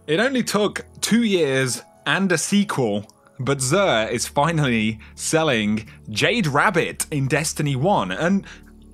It only took 2 years and a sequel, but Xur is finally selling Jade Rabbit in Destiny 1. And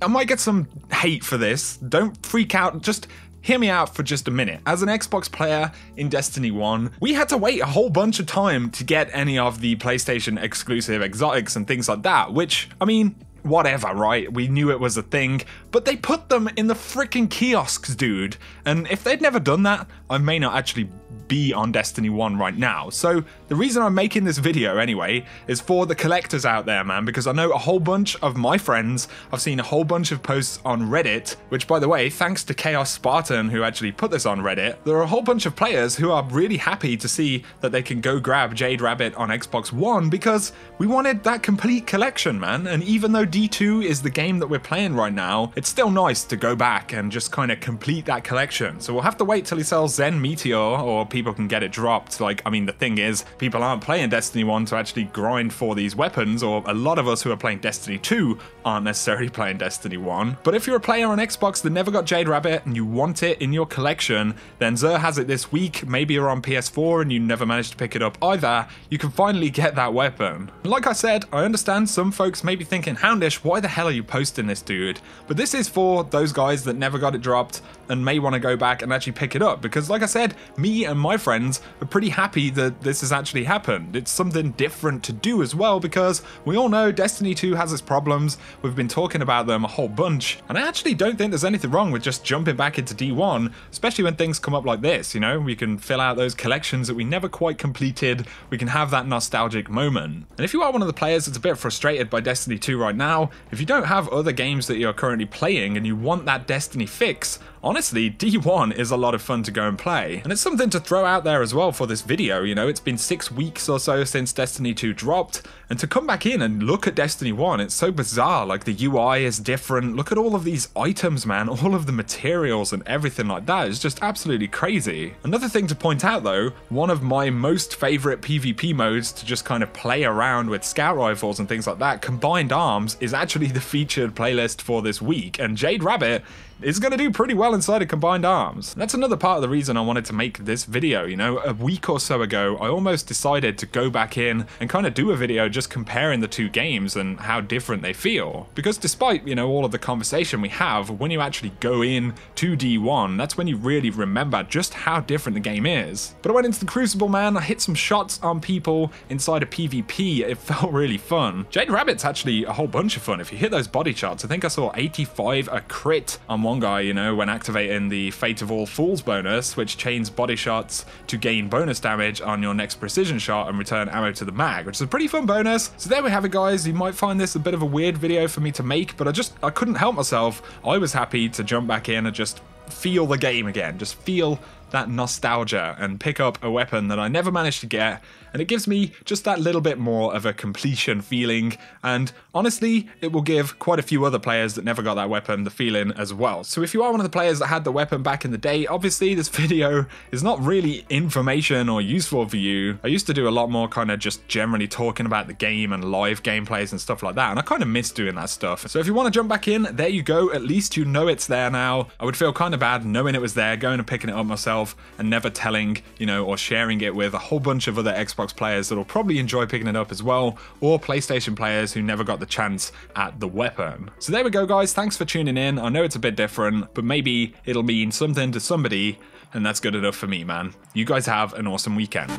I might get some hate for this. Don't freak out. Just hear me out for just a minute. As an Xbox player in Destiny 1, we had to wait a whole bunch of time to get any of the PlayStation exclusive exotics and things like that, which, I mean, whatever, right? We knew it was a thing, but they put them in the freaking kiosks, dude. And if they'd never done that, I may not actually be on Destiny 1 right now. So the reason I'm making this video anyway is for the collectors out there, man, because I know a whole bunch of my friends, I've seen a whole bunch of posts on Reddit, which, by the way, thanks to Chaos Spartan who actually put this on Reddit, there are a whole bunch of players who are really happy to see that they can go grab Jade Rabbit on Xbox One because we wanted that complete collection, man. And even though D2 is the game that we're playing right now, it's still nice to go back and just kind of complete that collection. So we'll have to wait till he sells Zen Meteor, or people can get it dropped. Like, I mean, the thing is, people aren't playing Destiny 1 to actually grind for these weapons, or a lot of us who are playing Destiny 2 aren't necessarily playing Destiny 1. But if you're a player on Xbox that never got Jade Rabbit and you want it in your collection, then Xur has it this week. Maybe you're on PS4 and you never managed to pick it up either. You can finally get that weapon. And like I said, I understand some folks may be thinking, Houndish, why the hell are you posting this, dude? But this is for those guys that never got it dropped and may want to go back and actually pick it up, because like I said, me and my friends are pretty happy that this has actually happened. It's something different to do as well, because we all know Destiny 2 has its problems. We've been talking about them a whole bunch, and I actually don't think there's anything wrong with just jumping back into D1, especially when things come up like this, you know? We can fill out those collections that we never quite completed. We can have that nostalgic moment. And if you are one of the players that's a bit frustrated by Destiny 2 right now, if you don't have other games that you're currently playing and you want that Destiny fix, honestly, D1 is a lot of fun to go and play. And it's something to throw out there as well for this video, you know, it's been 6 weeks or so since Destiny 2 dropped, and to come back in and look at Destiny 1, it's so bizarre. Like, the UI is different, look at all of these items, man, all of the materials and everything like that is just absolutely crazy. Another thing to point out though, one of my most favorite PvP modes to just kind of play around with scout rifles and things like that, Combined Arms, is actually the featured playlist for this week, and Jade Rabbit is going to do pretty well inside of Combined Arms. And that's another part of the reason I wanted to make this video, you know. A week or so ago, I almost decided to go back in and kind of do a video just comparing the two games and how different they feel. Because despite, you know, all of the conversation we have, when you actually go in to D1, that's when you really remember just how different the game is. But I went into the Crucible, man, I hit some shots on people inside of PvP, it felt really fun. Jade Rabbit's actually a whole bunch of fun. If you hit those body shots, I think I saw 85 a crit on one guy, you know, when activating the Fate of All Fools bonus, which chains body shots to gain bonus damage on your next precision shot and return ammo to the mag, which is a pretty fun bonus. So there we have it, guys. You might find this a bit of a weird video for me to make, but I couldn't help myself. I was happy to jump back in and just feel the game again, just feel that nostalgia and pick up a weapon that I never managed to get, and it gives me just that little bit more of a completion feeling, and honestly it will give quite a few other players that never got that weapon the feeling as well. So if you are one of the players that had the weapon back in the day, obviously this video is not really information or useful for you. I used to do a lot more kind of just generally talking about the game and live gameplays and stuff like that, and I kind of miss doing that stuff. So if you want to jump back in, there you go, at least you know it's there now. I would feel kind of bad knowing it was there, going and picking it up myself and never telling, you know, or sharing it with a whole bunch of other Xbox players that'll probably enjoy picking it up as well, or PlayStation players who never got the chance at the weapon. So there we go, guys. Thanks for tuning in. I know it's a bit different, but maybe it'll mean something to somebody, and that's good enough for me, man. You guys have an awesome weekend.